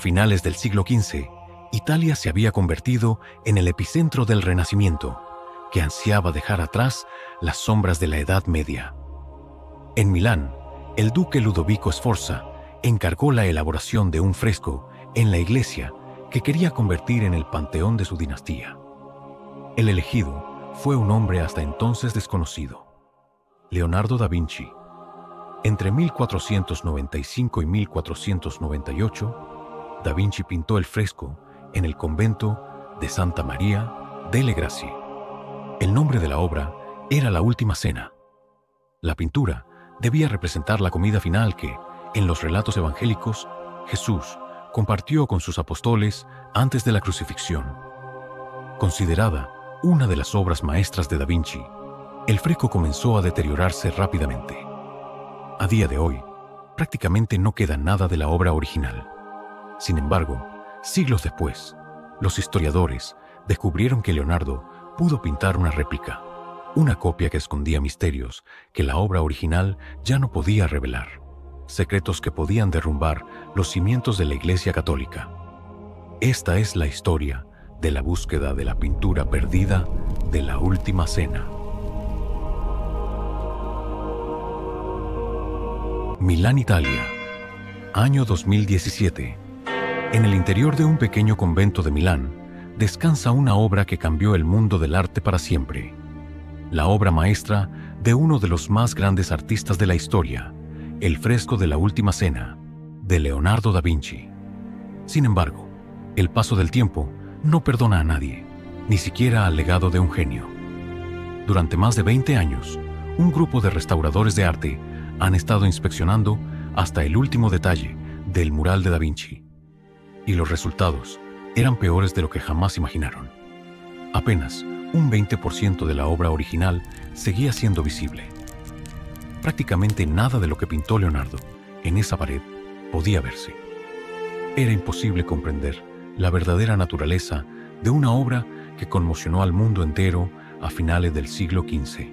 finales del siglo XV, Italia se había convertido en el epicentro del Renacimiento, que ansiaba dejar atrás las sombras de la Edad Media. En Milán, el duque Ludovico Sforza encargó la elaboración de un fresco en la iglesia que quería convertir en el panteón de su dinastía. El elegido fue un hombre hasta entonces desconocido, Leonardo da Vinci. Entre 1495 y 1498, da Vinci pintó el fresco en el convento de Santa María delle Grazie. El nombre de la obra era La Última Cena. La pintura debía representar la comida final que, en los relatos evangélicos, Jesús compartió con sus apóstoles antes de la crucifixión. Considerada una de las obras maestras de da Vinci, el fresco comenzó a deteriorarse rápidamente. A día de hoy, prácticamente no queda nada de la obra original. Sin embargo, siglos después, los historiadores descubrieron que Leonardo pudo pintar una réplica, una copia que escondía misterios que la obra original ya no podía revelar, secretos que podían derrumbar los cimientos de la Iglesia Católica. Esta es la historia de la búsqueda de la pintura perdida de La Última Cena. Milán, Italia, año 2017. En el interior de un pequeño convento de Milán, descansa una obra que cambió el mundo del arte para siempre. La obra maestra de uno de los más grandes artistas de la historia, el fresco de La Última Cena, de Leonardo da Vinci. Sin embargo, el paso del tiempo no perdona a nadie, ni siquiera al legado de un genio. Durante más de 20 años, un grupo de restauradores de arte han estado inspeccionando hasta el último detalle del mural de da Vinci. Y los resultados eran peores de lo que jamás imaginaron. Apenas un 20% de la obra original seguía siendo visible. Prácticamente nada de lo que pintó Leonardo en esa pared podía verse. Era imposible comprender la verdadera naturaleza de una obra que conmocionó al mundo entero a finales del siglo XV.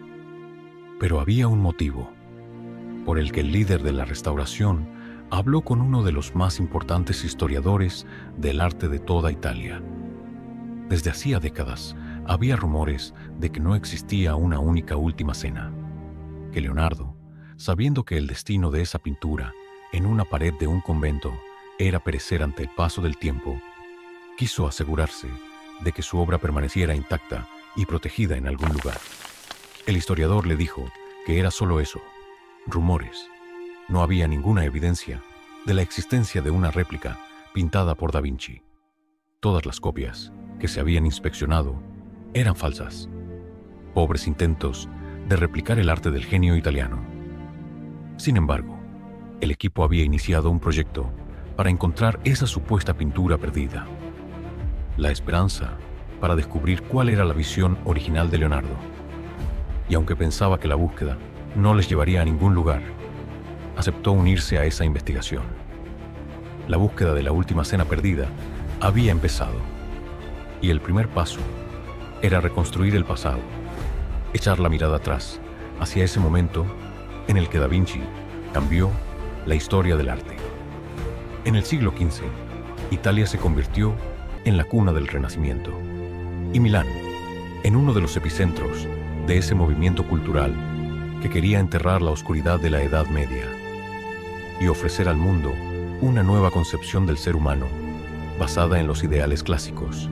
Pero había un motivo por el que el líder de la restauración habló con uno de los más importantes historiadores del arte de toda Italia. Desde hacía décadas había rumores de que no existía una única última cena, que Leonardo, sabiendo que el destino de esa pintura en una pared de un convento era perecer ante el paso del tiempo, quiso asegurarse de que su obra permaneciera intacta y protegida en algún lugar. El historiador le dijo que era solo eso, rumores. No había ninguna evidencia de la existencia de una réplica pintada por da Vinci. Todas las copias que se habían inspeccionado eran falsas. Pobres intentos de replicar el arte del genio italiano. Sin embargo, el equipo había iniciado un proyecto para encontrar esa supuesta pintura perdida. La esperanza para descubrir cuál era la visión original de Leonardo. Y aunque pensaba que la búsqueda no les llevaría a ningún lugar, aceptó unirse a esa investigación. La búsqueda de la última cena perdida había empezado, y el primer paso era reconstruir el pasado, echar la mirada atrás, hacia ese momento en el que da Vinci cambió la historia del arte. En el siglo XV, Italia se convirtió en la cuna del Renacimiento, y Milán, en uno de los epicentros de ese movimiento cultural que quería enterrar la oscuridad de la Edad Media y ofrecer al mundo una nueva concepción del ser humano basada en los ideales clásicos.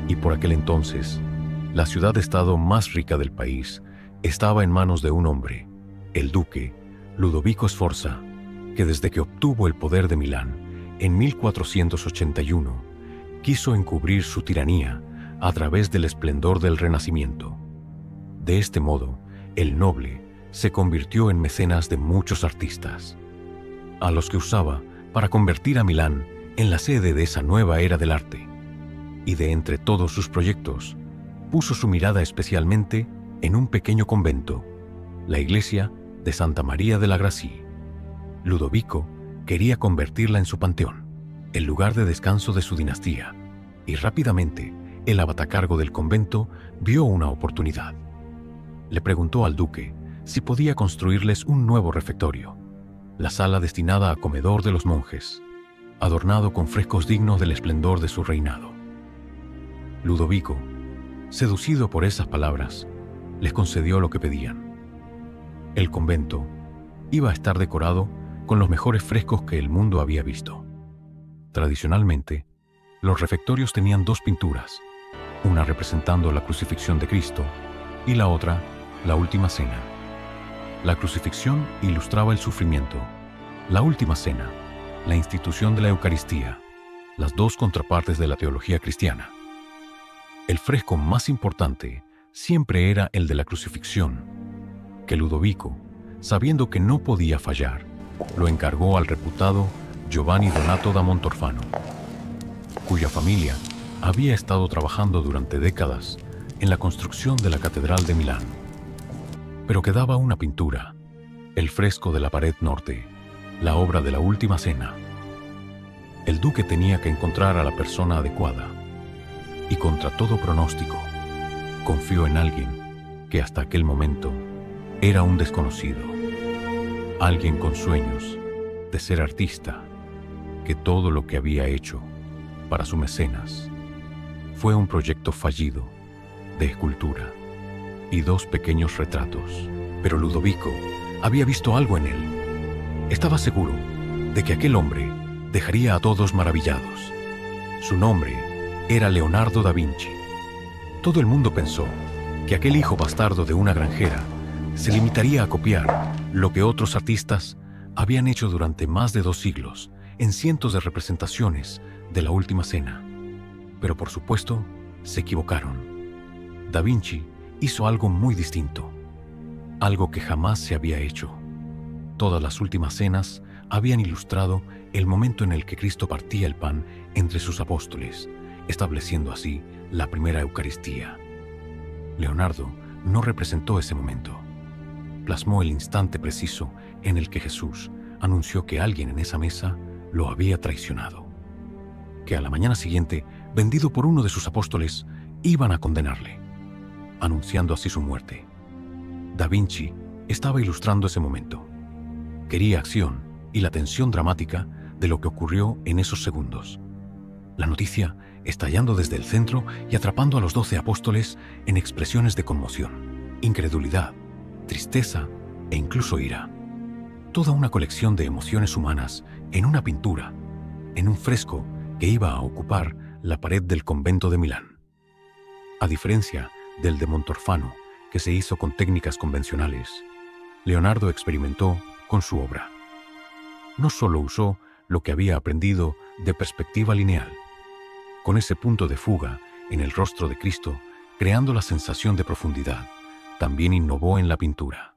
Y por aquel entonces, la ciudad-estado más rica del país estaba en manos de un hombre, el duque Ludovico Sforza, que desde que obtuvo el poder de Milán en 1481, quiso encubrir su tiranía a través del esplendor del Renacimiento. De este modo, el noble se convirtió en mecenas de muchos artistas, a los que usaba para convertir a Milán en la sede de esa nueva era del arte. Y de entre todos sus proyectos, puso su mirada especialmente en un pequeño convento, la iglesia de Santa María della Grazie. Ludovico quería convertirla en su panteón, el lugar de descanso de su dinastía, y rápidamente el abatacargo del convento vio una oportunidad. Le preguntó al duque si podía construirles un nuevo refectorio, la sala destinada a comedor de los monjes. adornado con frescos dignos del esplendor de su reinado. Ludovico, seducido por esas palabras, les concedió lo que pedían. El convento iba a estar decorado con los mejores frescos que el mundo había visto. Tradicionalmente, los refectorios tenían dos pinturas, una representando la crucifixión de Cristo y la otra, la Última Cena. La crucifixión ilustraba el sufrimiento, la Última Cena, la institución de la Eucaristía, las dos contrapartes de la teología cristiana. El fresco más importante siempre era el de la crucifixión, que Ludovico, sabiendo que no podía fallar, lo encargó al reputado Giovanni Donato da Montorfano, cuya familia había estado trabajando durante décadas en la construcción de la Catedral de Milán. Pero quedaba una pintura, el fresco de la pared norte, la obra de la Última Cena. El duque tenía que encontrar a la persona adecuada, y contra todo pronóstico, confió en alguien que hasta aquel momento era un desconocido, alguien con sueños de ser artista, que todo lo que había hecho para su mecenas fue un proyecto fallido de escultura y dos pequeños retratos. Pero Ludovico había visto algo en él. Estaba seguro de que aquel hombre dejaría a todos maravillados. Su nombre era Leonardo da Vinci. Todo el mundo pensó que aquel hijo bastardo de una granjera se limitaría a copiar lo que otros artistas habían hecho durante más de 2 siglos en cientos de representaciones de la Última Cena. Pero por supuesto, se equivocaron. Da Vinci hizo algo muy distinto, algo que jamás se había hecho. Todas las últimas cenas habían ilustrado el momento en el que Cristo partía el pan entre sus apóstoles, estableciendo así la primera Eucaristía. Leonardo no representó ese momento. Plasmó el instante preciso en el que Jesús anunció que alguien en esa mesa lo había traicionado, que a la mañana siguiente, vendido por uno de sus apóstoles, iban a condenarle, anunciando así su muerte. Da Vinci estaba ilustrando ese momento. Quería acción y la tensión dramática de lo que ocurrió en esos segundos. La noticia estallando desde el centro y atrapando a los 12 apóstoles en expresiones de conmoción, incredulidad, tristeza e incluso ira. Toda una colección de emociones humanas en una pintura, en un fresco que iba a ocupar la pared del convento de Milán. A diferencia del de Montorfano, que se hizo con técnicas convencionales, Leonardo experimentó con su obra. No solo usó lo que había aprendido de perspectiva lineal, con ese punto de fuga en el rostro de Cristo, creando la sensación de profundidad, también innovó en la pintura.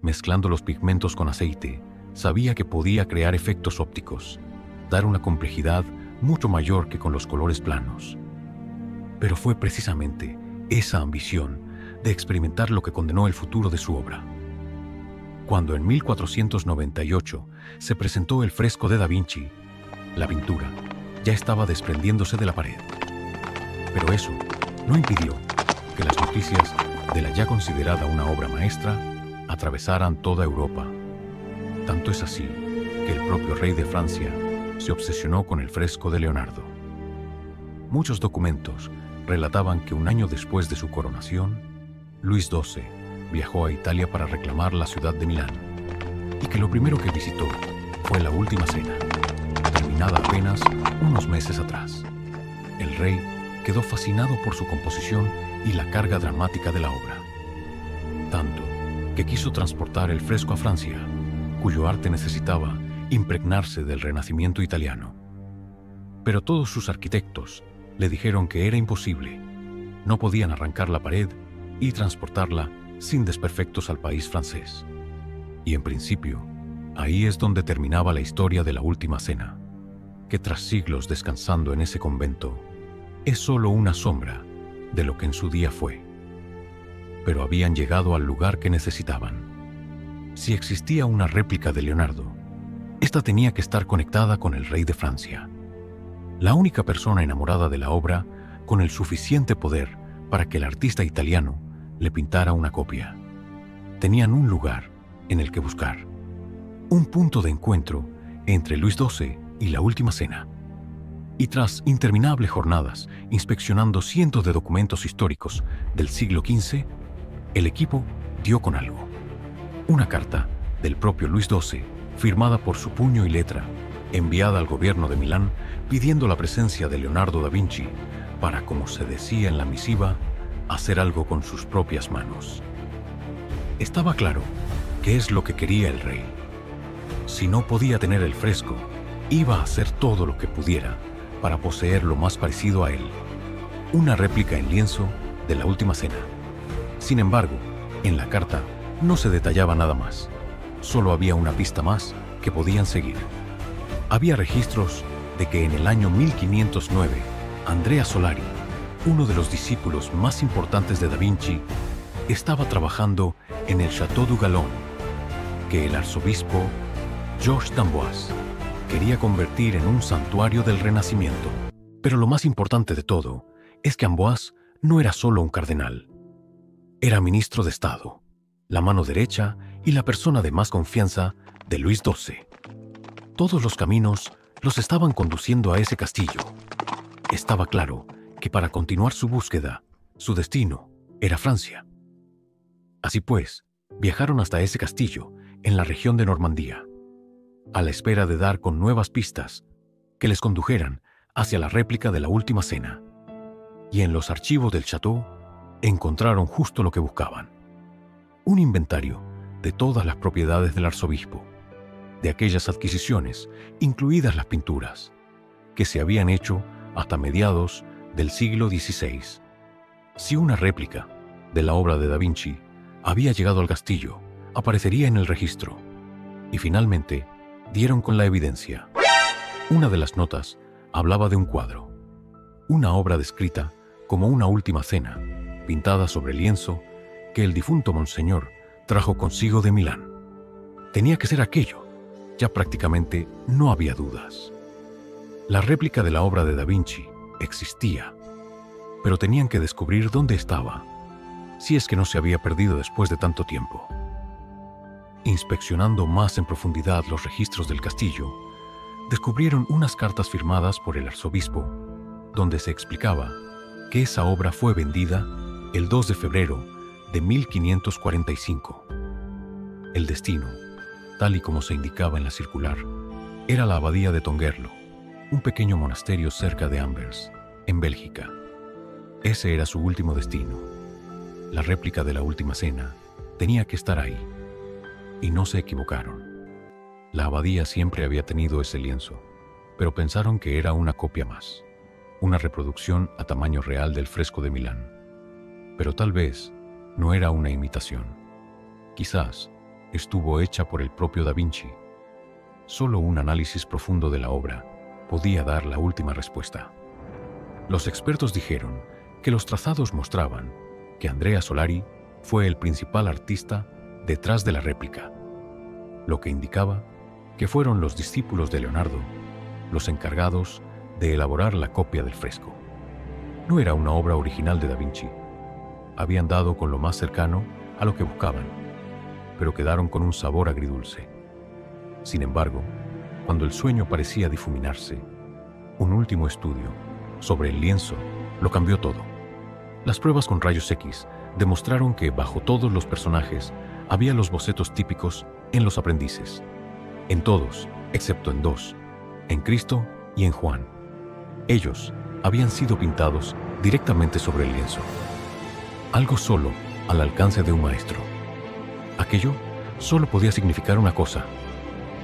Mezclando los pigmentos con aceite, sabía que podía crear efectos ópticos, dar una complejidad mucho mayor que con los colores planos. Pero fue precisamente esa ambición de experimentar lo que condenó el futuro de su obra. Cuando en 1498 se presentó el fresco de Da Vinci, la pintura ya estaba desprendiéndose de la pared. Pero eso no impidió que las noticias de la ya considerada una obra maestra atravesaran toda Europa. Tanto es así que el propio rey de Francia se obsesionó con el fresco de Leonardo. Muchos documentos relataban que un año después de su coronación, Luis XII viajó a Italia para reclamar la ciudad de Milán y que lo primero que visitó fue la Última Cena, terminada apenas unos meses atrás. El rey quedó fascinado por su composición y la carga dramática de la obra, tanto que quiso transportar el fresco a Francia, cuyo arte necesitaba impregnarse del Renacimiento italiano. Pero todos sus arquitectos le dijeron que era imposible. No podían arrancar la pared y transportarla sin desperfectos al país francés. Y en principio, ahí es donde terminaba la historia de la Última Cena, que tras siglos descansando en ese convento, es solo una sombra de lo que en su día fue. Pero habían llegado al lugar que necesitaban. Si existía una réplica de Leonardo, esta tenía que estar conectada con el rey de Francia, la única persona enamorada de la obra con el suficiente poder para que el artista italiano le pintara una copia. Tenían un lugar en el que buscar, un punto de encuentro entre Luis XII y la Última Cena. Y tras interminables jornadas inspeccionando cientos de documentos históricos del siglo XV, el equipo dio con algo. Una carta del propio Luis XII, firmada por su puño y letra, enviada al gobierno de Milán pidiendo la presencia de Leonardo da Vinci para, como se decía en la misiva, hacer algo con sus propias manos. Estaba claro qué es lo que quería el rey. Si no podía tener el fresco, iba a hacer todo lo que pudiera para poseer lo más parecido a él, una réplica en lienzo de la Última Cena. Sin embargo, en la carta no se detallaba nada más. Solo había una pista más que podían seguir. Había registros de que en el año 1509, Andrea Solari, uno de los discípulos más importantes de Da Vinci, estaba trabajando en el Château du Galon, que el arzobispo Georges d'Amboise quería convertir en un santuario del Renacimiento. Pero lo más importante de todo es que Amboise no era solo un cardenal. Era ministro de Estado, la mano derecha y la persona de más confianza de Luis XII. Todos los caminos los estaban conduciendo a ese castillo. Estaba claro que para continuar su búsqueda, su destino era Francia. Así pues, viajaron hasta ese castillo en la región de Normandía, a la espera de dar con nuevas pistas que les condujeran hacia la réplica de la Última Cena. Y en los archivos del Château encontraron justo lo que buscaban: un inventario de todas las propiedades del arzobispo, de aquellas adquisiciones, incluidas las pinturas, que se habían hecho hasta mediados del siglo XVI. Si una réplica de la obra de Da Vinci había llegado al castillo, aparecería en el registro. Y finalmente, dieron con la evidencia. Una de las notas hablaba de un cuadro, una obra descrita como una Última Cena, pintada sobre lienzo que el difunto monseñor trajo consigo de Milán. Tenía que ser aquello. Ya prácticamente no había dudas. La réplica de la obra de Da Vinci existía, pero tenían que descubrir dónde estaba, si es que no se había perdido después de tanto tiempo. Inspeccionando más en profundidad los registros del castillo, descubrieron unas cartas firmadas por el arzobispo, donde se explicaba que esa obra fue vendida el 2 de febrero de 1545. El destino, tal y como se indicaba en la circular, era la abadía de Tongerlo, un pequeño monasterio cerca de Anvers, en Bélgica. Ese era su último destino. La réplica de la Última Cena tenía que estar ahí. Y no se equivocaron. La abadía siempre había tenido ese lienzo, pero pensaron que era una copia más, una reproducción a tamaño real del fresco de Milán. Pero tal vez no era una imitación. Quizás estuvo hecha por el propio Da Vinci. Solo un análisis profundo de la obra podía dar la última respuesta. Los expertos dijeron que los trazados mostraban que Andrea Solari fue el principal artista detrás de la réplica, lo que indicaba que fueron los discípulos de Leonardo los encargados de elaborar la copia del fresco. No era una obra original de Da Vinci. Habían dado con lo más cercano a lo que buscaban, pero quedaron con un sabor agridulce. Sin embargo, cuando el sueño parecía difuminarse, un último estudio sobre el lienzo lo cambió todo. Las pruebas con rayos X demostraron que bajo todos los personajes había los bocetos típicos en los aprendices. En todos, excepto en dos, en Cristo y en Juan. Ellos habían sido pintados directamente sobre el lienzo. Algo solo al alcance de un maestro. Aquello solo podía significar una cosa: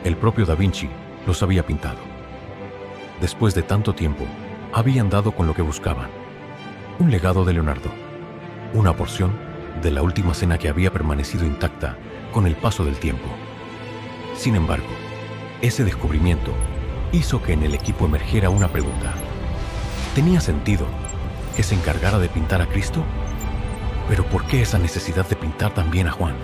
el propio Da Vinci los había pintado. Después de tanto tiempo, habían dado con lo que buscaban: un legado de Leonardo, una porción de la Última Cena que había permanecido intacta con el paso del tiempo. Sin embargo, ese descubrimiento hizo que en el equipo emergiera una pregunta. ¿Tenía sentido que se encargara de pintar a Cristo? ¿Pero por qué esa necesidad de pintar también a Juan?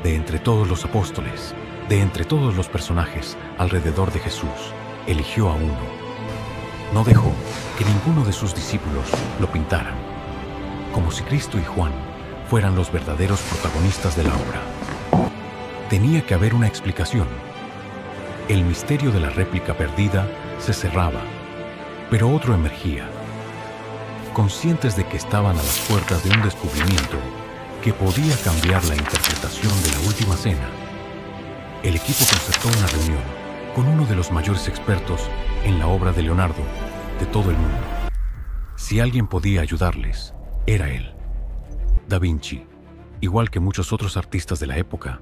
De entre todos los apóstoles, de entre todos los personajes alrededor de Jesús, eligió a uno. No dejó que ninguno de sus discípulos lo pintaran, como si Cristo y Juan fueran los verdaderos protagonistas de la obra. Tenía que haber una explicación. El misterio de la réplica perdida se cerraba, pero otro emergía. Conscientes de que estaban a las puertas de un descubrimiento que podía cambiar la interpretación de la última cena, el equipo concertó una reunión con uno de los mayores expertos en la obra de Leonardo de todo el mundo. Si alguien podía ayudarles, era él. Da Vinci, igual que muchos otros artistas de la época,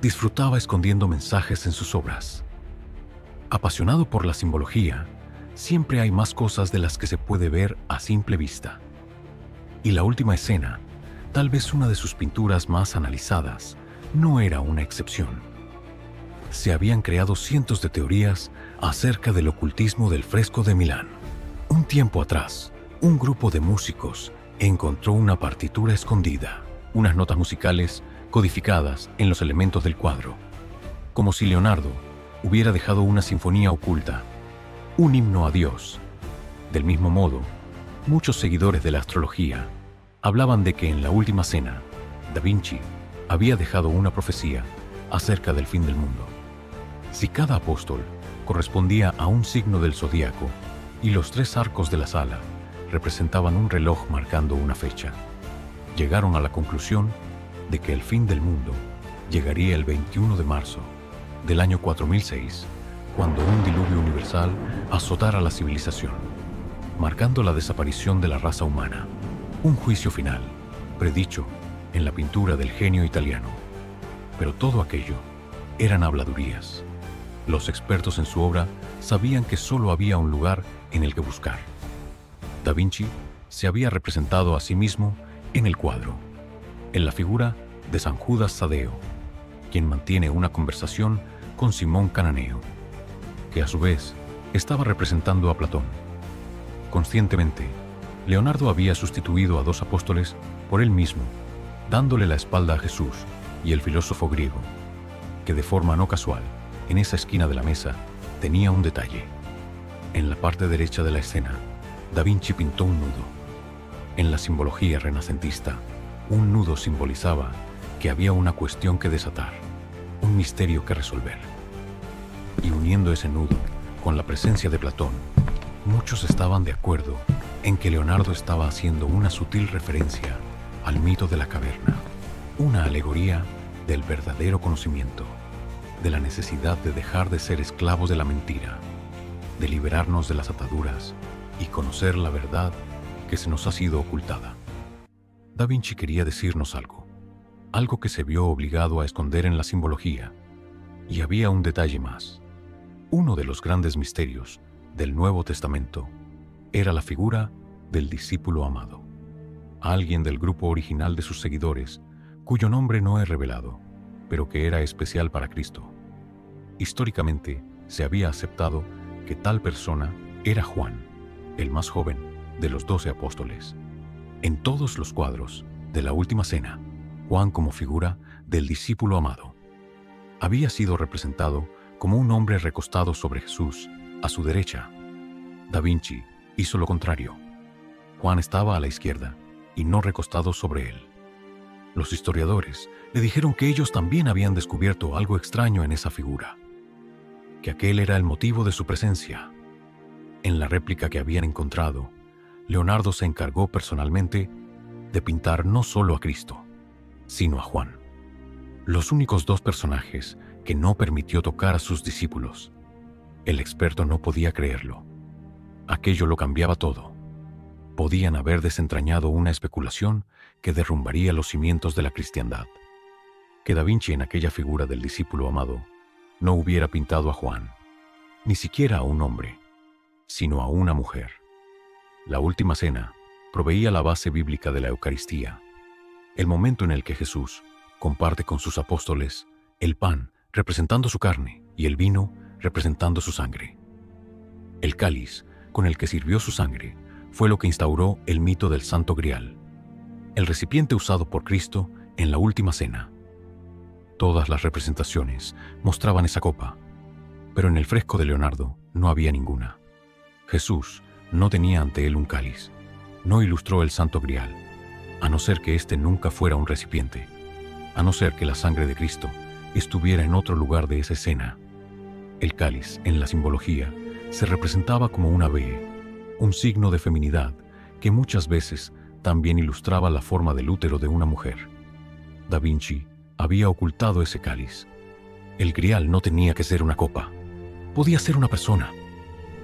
disfrutaba escondiendo mensajes en sus obras. Apasionado por la simbología, siempre hay más cosas de las que se puede ver a simple vista. Y la última escena, tal vez una de sus pinturas más analizadas, no era una excepción. Se habían creado cientos de teorías acerca del ocultismo del fresco de Milán. Un tiempo atrás, un grupo de músicos encontró una partitura escondida, unas notas musicales codificadas en los elementos del cuadro, como si Leonardo hubiera dejado una sinfonía oculta, un himno a Dios. Del mismo modo, muchos seguidores de la astrología hablaban de que en la última cena, Da Vinci había dejado una profecía acerca del fin del mundo. Si cada apóstol correspondía a un signo del zodíaco y los 3 arcos de la sala representaban un reloj marcando una fecha, llegaron a la conclusión de que el fin del mundo llegaría el 21 de marzo del año 4006, cuando un diluvio universal azotara la civilización, marcando la desaparición de la raza humana. Un juicio final, predicho en la pintura del genio italiano. Pero todo aquello eran habladurías. Los expertos en su obra sabían que solo había un lugar en el que buscar. Da Vinci se había representado a sí mismo en el cuadro, en la figura de San Judas Tadeo, quien mantiene una conversación con Simón Cananeo, que a su vez estaba representando a Platón. Conscientemente, Leonardo había sustituido a 2 apóstoles por él mismo, dándole la espalda a Jesús y el filósofo griego, que de forma no casual, en esa esquina de la mesa, tenía un detalle. En la parte derecha de la escena, Da Vinci pintó un nudo. En la simbología renacentista, un nudo simbolizaba que había una cuestión que desatar, un misterio que resolver. Y uniendo ese nudo con la presencia de Platón, muchos estaban de acuerdo en que Leonardo estaba haciendo una sutil referencia al mito de la caverna, una alegoría del verdadero conocimiento, de la necesidad de dejar de ser esclavos de la mentira, de liberarnos de las ataduras y conocer la verdad que se nos ha sido ocultada. Da Vinci quería decirnos algo que se vio obligado a esconder en la simbología, y había un detalle más. Uno de los grandes misterios del Nuevo Testamento era la figura del discípulo amado, alguien del grupo original de sus seguidores, cuyo nombre no es revelado, pero que era especial para Cristo. Históricamente, se había aceptado que tal persona era Juan, el más joven de los 12 apóstoles. En todos los cuadros de la Última Cena, Juan, como figura del discípulo amado, había sido representado como un hombre recostado sobre Jesús, a su derecha. Da Vinci hizo lo contrario. Juan estaba a la izquierda y no recostado sobre él. Los historiadores le dijeron que ellos también habían descubierto algo extraño en esa figura, que aquel era el motivo de su presencia. En la réplica que habían encontrado, Leonardo se encargó personalmente de pintar no solo a Cristo, sino a Juan, los únicos 2 personajes que no permitió tocar a sus discípulos. El experto no podía creerlo. Aquello lo cambiaba todo. Podían haber desentrañado una especulación que derrumbaría los cimientos de la cristiandad. Que Da Vinci en aquella figura del discípulo amado no hubiera pintado a Juan, ni siquiera a un hombre, sino a una mujer. La Última Cena proveía la base bíblica de la Eucaristía, el momento en el que Jesús comparte con sus apóstoles el pan representando su carne y el vino representando su sangre. El cáliz con el que sirvió su sangre fue lo que instauró el mito del Santo Grial, el recipiente usado por Cristo en la Última Cena. Todas las representaciones mostraban esa copa, pero en el fresco de Leonardo no había ninguna. Jesús no tenía ante él un cáliz, no ilustró el Santo Grial, a no ser que éste nunca fuera un recipiente, a no ser que la sangre de Cristo estuviera en otro lugar de esa escena. El cáliz, en la simbología, se representaba como una B, un signo de feminidad que muchas veces también ilustraba la forma del útero de una mujer. Da Vinci había ocultado ese cáliz. El grial no tenía que ser una copa, podía ser una persona,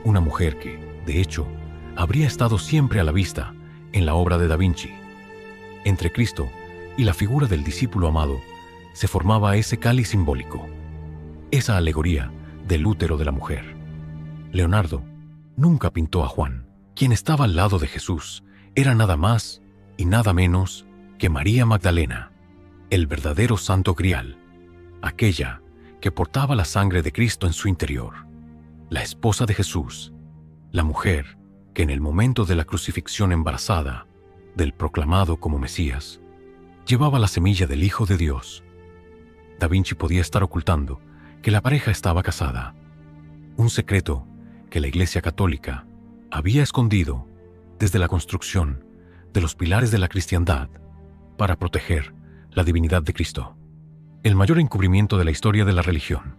una mujer que, de hecho, habría estado siempre a la vista en la obra de Da Vinci. Entre Cristo y la figura del discípulo amado se formaba ese cáliz simbólico, esa alegoría del útero de la mujer. Leonardo nunca pintó a Juan. Quien estaba al lado de Jesús era nada más y nada menos que María Magdalena, el verdadero santo grial, aquella que portaba la sangre de Cristo en su interior, la esposa de Jesús, la mujer que en el momento de la crucifixión embarazada del proclamado como Mesías, llevaba la semilla del Hijo de Dios. Da Vinci podía estar ocultando que la pareja estaba casada, un secreto que la Iglesia Católica había escondido desde la construcción de los pilares de la cristiandad para proteger la divinidad de Cristo. El mayor encubrimiento de la historia de la religión.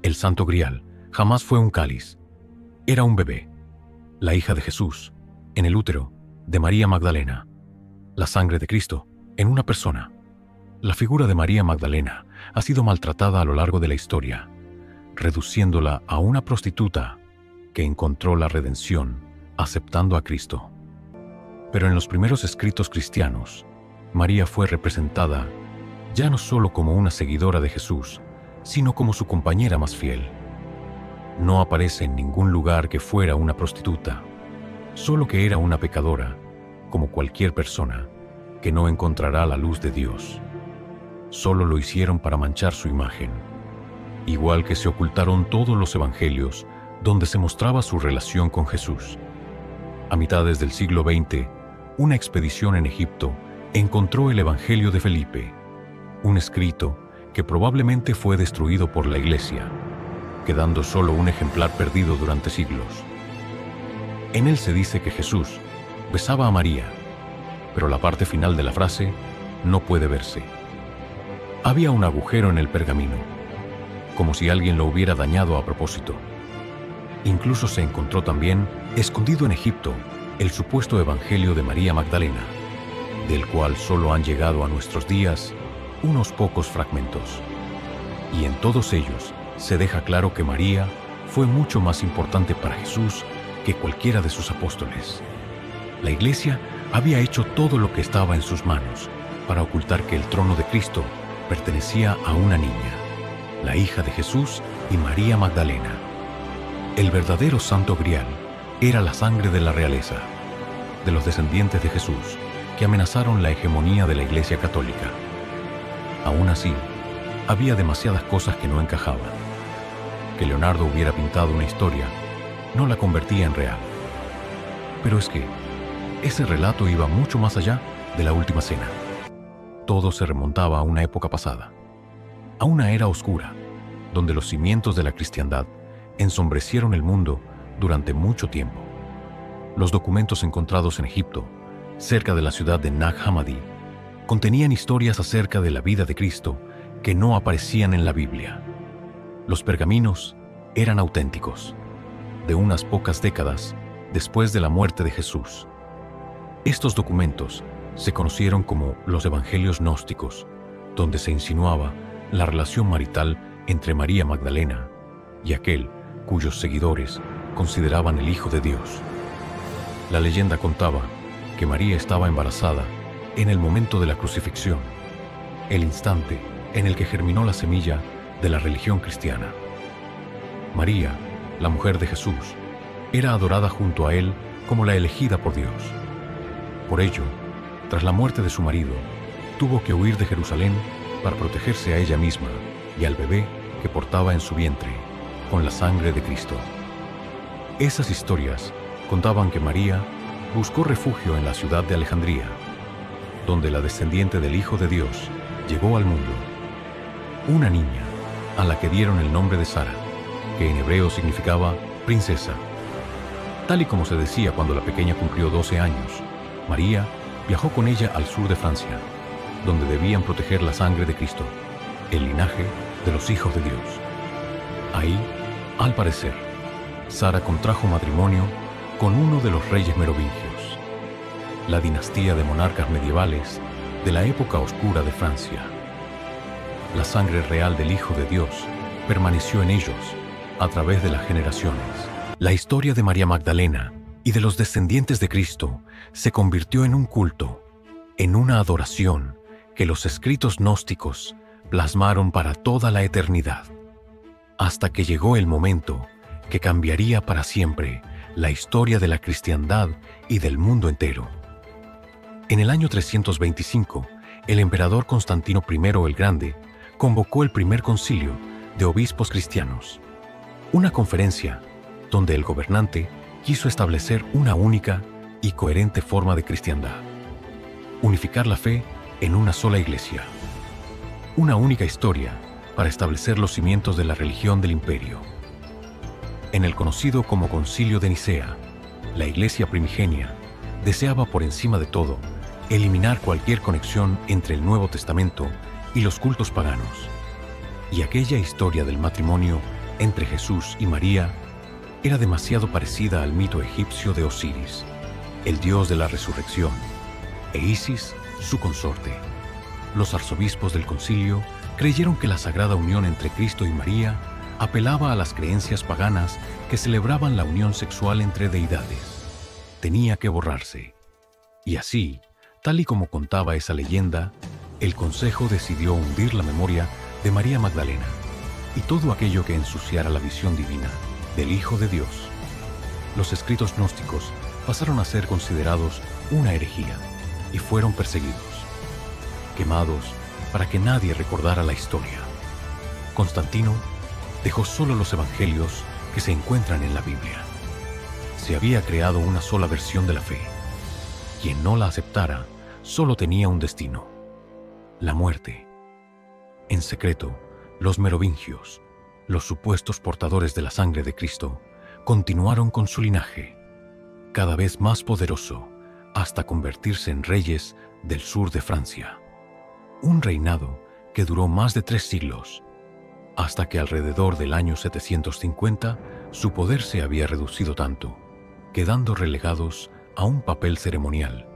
El Santo Grial jamás fue un cáliz, era un bebé, la hija de Jesús, en el útero de María Magdalena, la sangre de Cristo en una persona. La figura de María Magdalena ha sido maltratada a lo largo de la historia, reduciéndola a una prostituta que encontró la redención aceptando a Cristo. Pero en los primeros escritos cristianos, María fue representada ya no solo como una seguidora de Jesús, sino como su compañera más fiel. No aparece en ningún lugar que fuera una prostituta, solo que era una pecadora, como cualquier persona, que no encontrará la luz de Dios. Solo lo hicieron para manchar su imagen, igual que se ocultaron todos los evangelios donde se mostraba su relación con Jesús. A mitades del siglo XX, una expedición en Egipto encontró el Evangelio de Felipe, un escrito que probablemente fue destruido por la Iglesia, quedando solo un ejemplar perdido durante siglos. En él se dice que Jesús besaba a María, pero la parte final de la frase no puede verse. Había un agujero en el pergamino, como si alguien lo hubiera dañado a propósito. Incluso se encontró también, escondido en Egipto, el supuesto Evangelio de María Magdalena, del cual solo han llegado a nuestros días unos pocos fragmentos. Y en todos ellos se deja claro que María fue mucho más importante para Jesús que cualquiera de sus apóstoles. La Iglesia había hecho todo lo que estaba en sus manos para ocultar que el trono de Cristo pertenecía a una niña, la hija de Jesús y María Magdalena. El verdadero Santo Grial era la sangre de la realeza, de los descendientes de Jesús, que amenazaron la hegemonía de la Iglesia Católica. Aún así, había demasiadas cosas que no encajaban. Que Leonardo hubiera pintado una historia no la convertía en real. Pero es que ese relato iba mucho más allá de la última cena. Todo se remontaba a una época pasada, a una era oscura, donde los cimientos de la cristiandad ensombrecieron el mundo durante mucho tiempo. Los documentos encontrados en Egipto, cerca de la ciudad de Nag Hammadi, contenían historias acerca de la vida de Cristo que no aparecían en la Biblia. Los pergaminos eran auténticos, de unas pocas décadas después de la muerte de Jesús. Estos documentos se conocieron como los Evangelios Gnósticos, donde se insinuaba la relación marital entre María Magdalena y aquel cuyos seguidores consideraban el Hijo de Dios. La leyenda contaba que María estaba embarazada en el momento de la crucifixión, el instante en el que germinó la semilla de la religión cristiana. María, la mujer de Jesús, era adorada junto a él como la elegida por Dios. Por ello, tras la muerte de su marido, tuvo que huir de Jerusalén para protegerse a ella misma y al bebé que portaba en su vientre, con la sangre de Cristo. Esas historias contaban que María buscó refugio en la ciudad de Alejandría, donde la descendiente del Hijo de Dios llegó al mundo. Una niña a la que dieron el nombre de Sara, que en hebreo significaba princesa. Tal y como se decía cuando la pequeña cumplió 12 años, María viajó con ella al sur de Francia, donde debían proteger la sangre de Cristo, el linaje de los hijos de Dios. Ahí Al parecer, Sara contrajo matrimonio con uno de los reyes merovingios, la dinastía de monarcas medievales de la época oscura de Francia. La sangre real del Hijo de Dios permaneció en ellos a través de las generaciones. La historia de María Magdalena y de los descendientes de Cristo se convirtió en un culto, en una adoración que los escritos gnósticos plasmaron para toda la eternidad, hasta que llegó el momento que cambiaría para siempre la historia de la cristiandad y del mundo entero. En el año 325, el emperador Constantino I el Grande convocó el primer concilio de obispos cristianos, una conferencia donde el gobernante quiso establecer una única y coherente forma de cristiandad, unificar la fe en una sola iglesia, una única historia para establecer los cimientos de la religión del imperio. En el conocido como Concilio de Nicea, la iglesia primigenia deseaba por encima de todo eliminar cualquier conexión entre el Nuevo Testamento y los cultos paganos, y aquella historia del matrimonio entre Jesús y María era demasiado parecida al mito egipcio de Osiris, el dios de la resurrección, e Isis, su consorte. Los arzobispos del concilio creyeron que la sagrada unión entre Cristo y María apelaba a las creencias paganas que celebraban la unión sexual entre deidades. Tenía que borrarse. Y así, tal y como contaba esa leyenda, el consejo decidió hundir la memoria de María Magdalena y todo aquello que ensuciara la visión divina del Hijo de Dios. Los escritos gnósticos pasaron a ser considerados una herejía y fueron perseguidos, quemados para que nadie recordara la historia. Constantino dejó solo los evangelios que se encuentran en la Biblia. Se había creado una sola versión de la fe. Quien no la aceptara solo tenía un destino: la muerte. En secreto, los merovingios, los supuestos portadores de la sangre de Cristo, continuaron con su linaje, cada vez más poderoso, hasta convertirse en reyes del sur de Francia. Un reinado que duró más de 3 siglos, hasta que alrededor del año 750 su poder se había reducido tanto, quedando relegados a un papel ceremonial,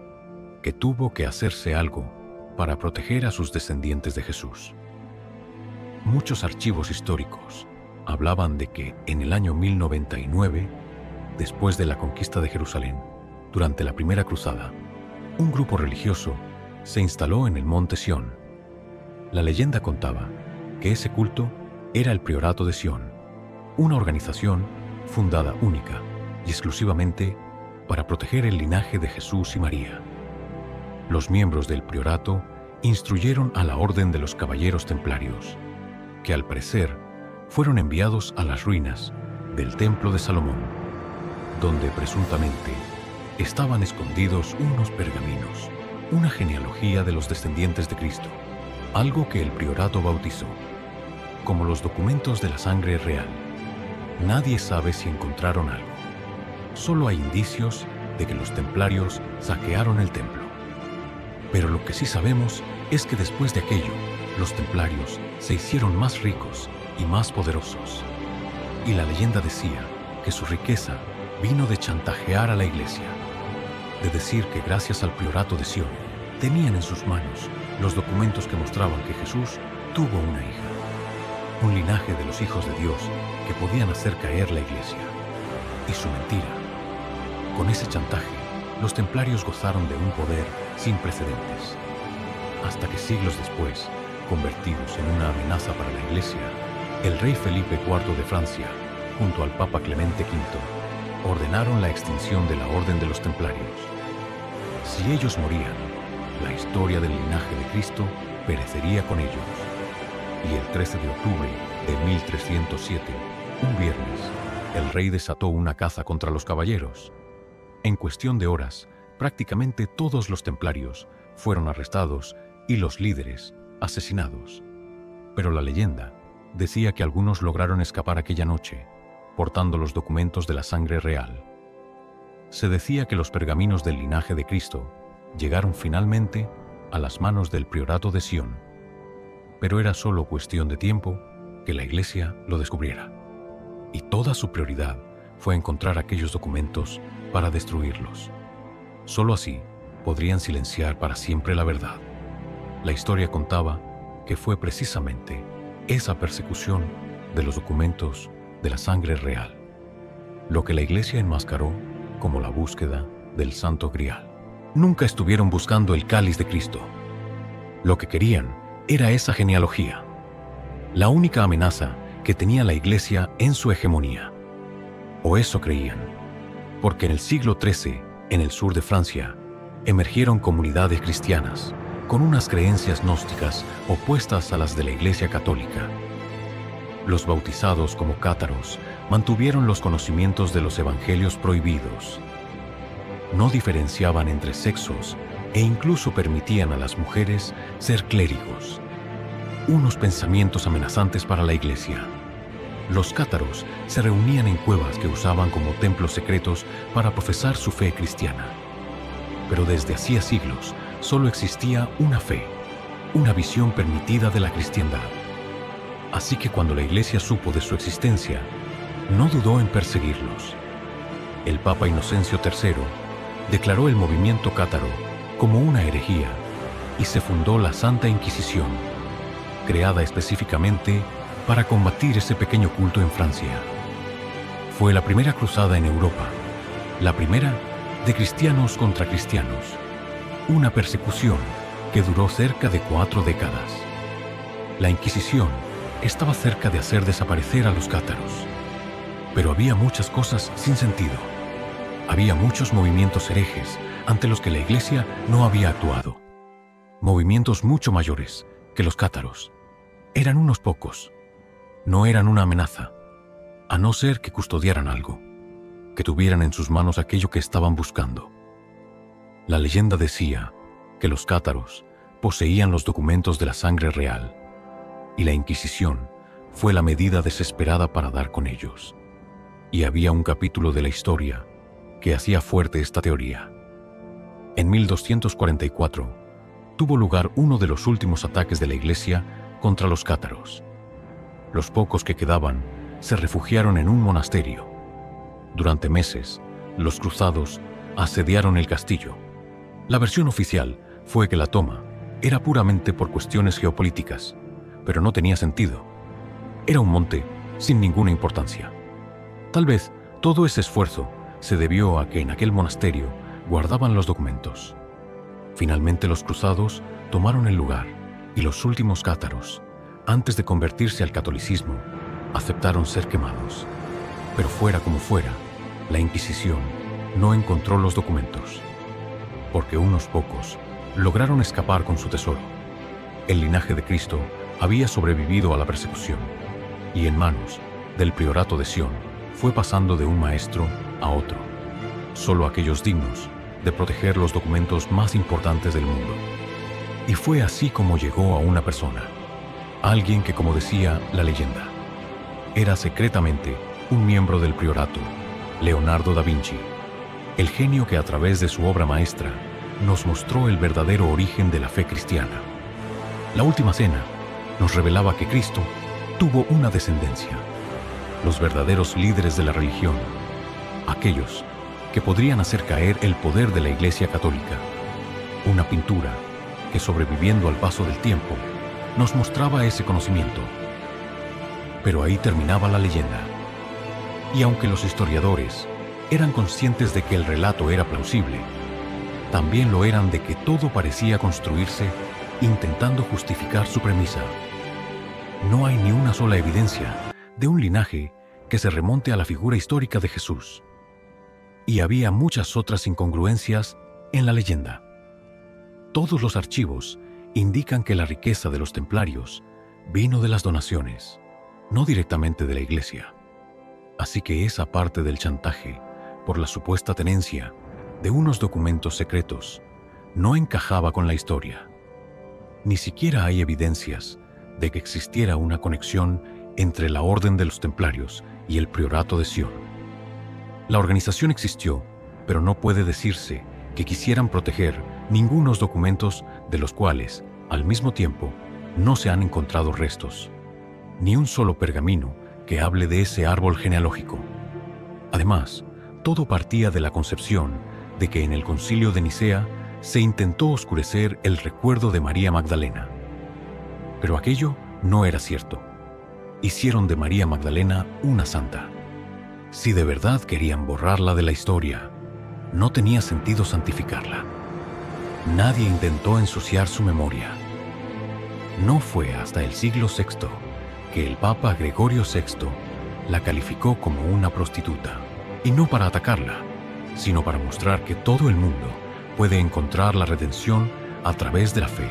que tuvo que hacerse algo para proteger a sus descendientes de Jesús. Muchos archivos históricos hablaban de que en el año 1099, después de la conquista de Jerusalén, durante la Primera Cruzada, un grupo religioso se instaló en el monte Sión. La leyenda contaba que ese culto era el Priorato de Sión, una organización fundada única y exclusivamente para proteger el linaje de Jesús y María. Los miembros del Priorato instruyeron a la Orden de los Caballeros Templarios, que al parecer fueron enviados a las ruinas del Templo de Salomón, donde presuntamente estaban escondidos unos pergaminos, una genealogía de los descendientes de Cristo, algo que el Priorato bautizó como los documentos de la sangre real. Nadie sabe si encontraron algo. Solo hay indicios de que los templarios saquearon el templo. Pero lo que sí sabemos es que después de aquello, los templarios se hicieron más ricos y más poderosos. Y la leyenda decía que su riqueza vino de chantajear a la iglesia, de decir que gracias al Priorato de Sión tenían en sus manos los documentos que mostraban que Jesús tuvo una hija, un linaje de los hijos de Dios que podían hacer caer la iglesia. Y su mentira. Con ese chantaje, los templarios gozaron de un poder sin precedentes, hasta que siglos después, convertidos en una amenaza para la iglesia, el rey Felipe IV de Francia, junto al Papa Clemente V, ordenaron la extinción de la Orden de los Templarios. Si ellos morían, la historia del linaje de Cristo perecería con ellos. Y el 13 de octubre de 1307, un viernes, el rey desató una caza contra los caballeros. En cuestión de horas, prácticamente todos los templarios fueron arrestados y los líderes asesinados. Pero la leyenda decía que algunos lograron escapar aquella noche, portando los documentos de la sangre real. Se decía que los pergaminos del linaje de Cristo llegaron finalmente a las manos del Priorato de Sión, pero era solo cuestión de tiempo que la Iglesia lo descubriera. y toda su prioridad fue encontrar aquellos documentos para destruirlos. Solo así podrían silenciar para siempre la verdad. La historia contaba que fue precisamente esa persecución de los documentos de la sangre real lo que la Iglesia enmascaró como la búsqueda del Santo Grial. Nunca estuvieron buscando el cáliz de Cristo. Lo que querían era esa genealogía, la única amenaza que tenía la Iglesia en su hegemonía. O eso creían, porque en el siglo XIII, en el sur de Francia, emergieron comunidades cristianas con unas creencias gnósticas opuestas a las de la Iglesia católica. Los bautizados como cátaros mantuvieron los conocimientos de los evangelios prohibidos. No diferenciaban entre sexos e incluso permitían a las mujeres ser clérigos. Unos pensamientos amenazantes para la Iglesia. Los cátaros se reunían en cuevas que usaban como templos secretos para profesar su fe cristiana. Pero desde hacía siglos solo existía una fe, una visión permitida de la cristiandad. Así que cuando la Iglesia supo de su existencia, no dudó en perseguirlos. El Papa Inocencio III declaró el movimiento cátaro como una herejía y se fundó la Santa Inquisición, creada específicamente para combatir ese pequeño culto en Francia. Fue la primera cruzada en Europa, la primera de cristianos contra cristianos, una persecución que duró cerca de 4 décadas. La Inquisición estaba cerca de hacer desaparecer a los cátaros. Pero había muchas cosas sin sentido. Había muchos movimientos herejes ante los que la Iglesia no había actuado. Movimientos mucho mayores que los cátaros. Eran unos pocos. No eran una amenaza, a no ser que custodiaran algo, que tuvieran en sus manos aquello que estaban buscando. La leyenda decía que los cátaros poseían los documentos de la sangre real, y la Inquisición fue la medida desesperada para dar con ellos. Y había un capítulo de la historia que hacía fuerte esta teoría. En 1244 tuvo lugar uno de los últimos ataques de la Iglesia contra los cátaros. Los pocos que quedaban se refugiaron en un monasterio. Durante meses, los cruzados asediaron el castillo. La versión oficial fue que la toma era puramente por cuestiones geopolíticas, pero no tenía sentido. Era un monte sin ninguna importancia. Tal vez todo ese esfuerzo se debió a que en aquel monasterio guardaban los documentos. Finalmente los cruzados tomaron el lugar y los últimos cátaros, antes de convertirse al catolicismo, aceptaron ser quemados. Pero fuera como fuera, la Inquisición no encontró los documentos, porque unos pocos lograron escapar con su tesoro. El linaje de Cristo había sobrevivido a la persecución y en manos del priorato de Sion fue pasando de un maestro a otro. Solo aquellos dignos de proteger los documentos más importantes del mundo. Y fue así como llegó a una persona, alguien que, como decía la leyenda, era secretamente un miembro del priorato, Leonardo da Vinci, el genio que a través de su obra maestra nos mostró el verdadero origen de la fe cristiana. La Última Cena nos revelaba que Cristo tuvo una descendencia, los verdaderos líderes de la religión, aquellos que podrían hacer caer el poder de la Iglesia católica. Una pintura que, sobreviviendo al paso del tiempo, nos mostraba ese conocimiento. Pero ahí terminaba la leyenda. Y aunque los historiadores eran conscientes de que el relato era plausible, también lo eran de que todo parecía construirse intentando justificar su premisa. No hay ni una sola evidencia de un linaje que se remonte a la figura histórica de Jesús. Y había muchas otras incongruencias en la leyenda. Todos los archivos indican que la riqueza de los templarios vino de las donaciones, no directamente de la Iglesia. Así que esa parte del chantaje por la supuesta tenencia de unos documentos secretos no encajaba con la historia. Ni siquiera hay evidencias de que existiera una conexión entre la Orden de los Templarios y el Priorato de Sion. La organización existió, pero no puede decirse que quisieran proteger ningunos documentos de los cuales, al mismo tiempo, no se han encontrado restos, ni un solo pergamino que hable de ese árbol genealógico. Además, todo partía de la concepción de que en el Concilio de Nicea se intentó oscurecer el recuerdo de María Magdalena. Pero aquello no era cierto. Hicieron de María Magdalena una santa. Si de verdad querían borrarla de la historia, no tenía sentido santificarla. Nadie intentó ensuciar su memoria. No fue hasta el siglo VI que el Papa Gregorio VI la calificó como una prostituta, y no para atacarla, sino para mostrar que todo el mundo puede encontrar la redención a través de la fe.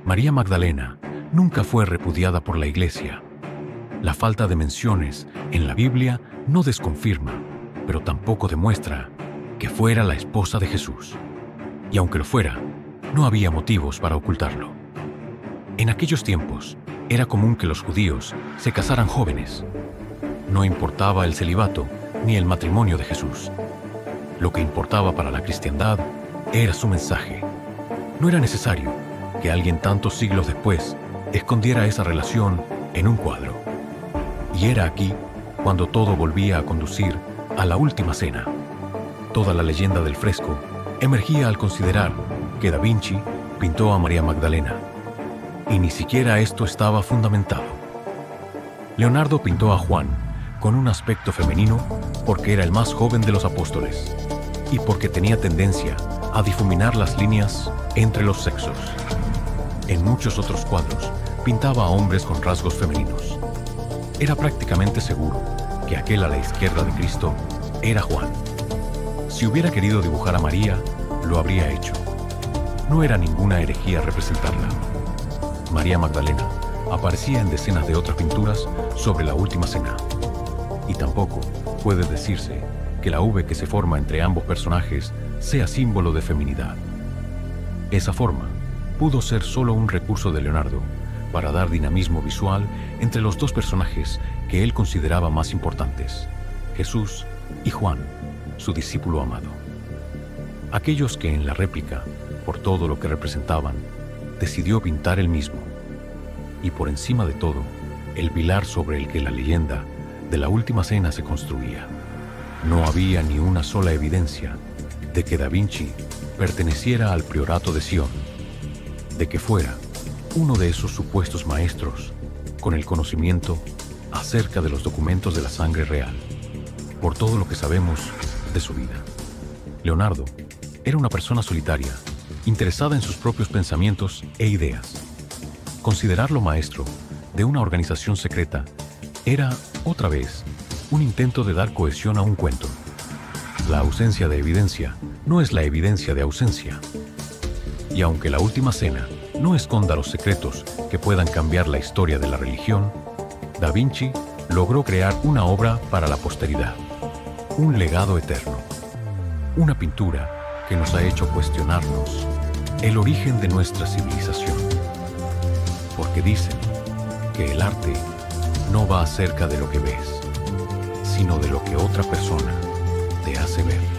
María Magdalena nunca fue repudiada por la Iglesia. La falta de menciones en la Biblia no desconfirma, pero tampoco demuestra que fuera la esposa de Jesús. Y aunque lo fuera, no había motivos para ocultarlo. En aquellos tiempos, era común que los judíos se casaran jóvenes. No importaba el celibato ni el matrimonio de Jesús. Lo que importaba para la cristiandad era su mensaje. No era necesario que alguien tantos siglos después escondiera esa relación en un cuadro. Y era aquí cuando todo volvía a conducir a la última cena. Toda la leyenda del fresco emergía al considerar que Da Vinci pintó a María Magdalena. Y ni siquiera esto estaba fundamentado. Leonardo pintó a Juan con un aspecto femenino porque era el más joven de los apóstoles y porque tenía tendencia a difuminar las líneas entre los sexos. En muchos otros cuadros pintaba a hombres con rasgos femeninos. Era prácticamente seguro que aquel a la izquierda de Cristo era Juan. Si hubiera querido dibujar a María, lo habría hecho. No era ninguna herejía representarla. María Magdalena aparecía en decenas de otras pinturas sobre la última cena. Y tampoco puede decirse que la V que se forma entre ambos personajes sea símbolo de feminidad. Esa forma pudo ser solo un recurso de Leonardo para dar dinamismo visual entre los dos personajes que él consideraba más importantes, Jesús y Juan, su discípulo amado. Aquellos que en la réplica, por todo lo que representaban, decidió pintar él mismo. Y por encima de todo, el pilar sobre el que la leyenda de la última cena se construía. No había ni una sola evidencia de que Da Vinci perteneciera al priorato de Sion, de que fuera uno de esos supuestos maestros con el conocimiento acerca de los documentos de la sangre real, por todo lo que sabemos de su vida. Leonardo era una persona solitaria, interesada en sus propios pensamientos e ideas. Considerarlo maestro de una organización secreta era, otra vez, un intento de dar cohesión a un cuento. La ausencia de evidencia no es la evidencia de ausencia. Y aunque la última cena no esconda los secretos que puedan cambiar la historia de la religión, Da Vinci logró crear una obra para la posteridad, un legado eterno, una pintura que nos ha hecho cuestionarnos el origen de nuestra civilización. Porque dicen que el arte no va acerca de lo que ves, sino de lo que otra persona te hace ver.